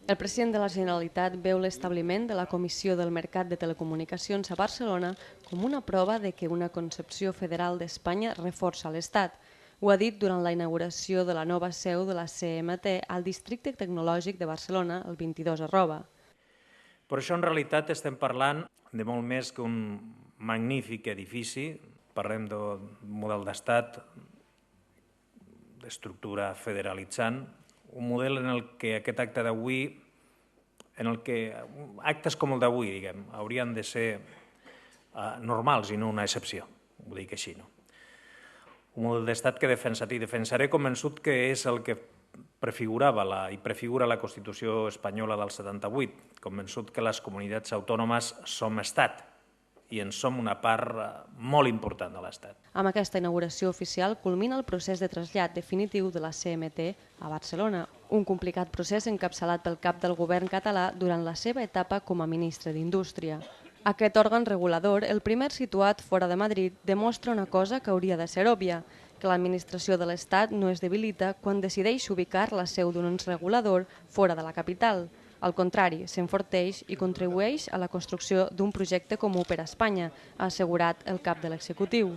El president de la Generalitat veu l'establiment de la Comissió del Mercat de Telecomunicacions a Barcelona com una prova de que una concepció federal d'Espanya reforça l'Estat. Ho ha dit durant la inauguració de la nova seu de la CMT al Districte Tecnològic de Barcelona el 22 @. Per això, en realitat, estem parlant de molt més que un magnífic edifici. Parlem d'un model d'estat d'estructura federalitzant, un model en el que aquest acte d'avui, en el que actes com el d'avui, diguem, haurien de ser normals i no una excepció, ho dic així, no? Un model d'estat que he defensat i defensaré convençut que és el que prefigurava i prefigura la Constitució espanyola del 78, convençut que les comunitats autònomes som estat i en som una part molt important de l'Estat. Amb aquesta inauguració oficial culmina el procés de trasllat definitiu de la CMT a Barcelona, un complicat procés encapçalat pel cap del govern català durant la seva etapa com a ministre d'Indústria. Aquest òrgan regulador, el primer situat fora de Madrid, demostra una cosa que hauria de ser òbvia, que l'administració de l'Estat no es debilita quan decideix ubicar la seu d'un ens regulador fora de la capital. Al contrari, s'enforteix i contribueix a la construcció d'un projecte comú per a Espanya, ha assegurat el cap de l'executiu.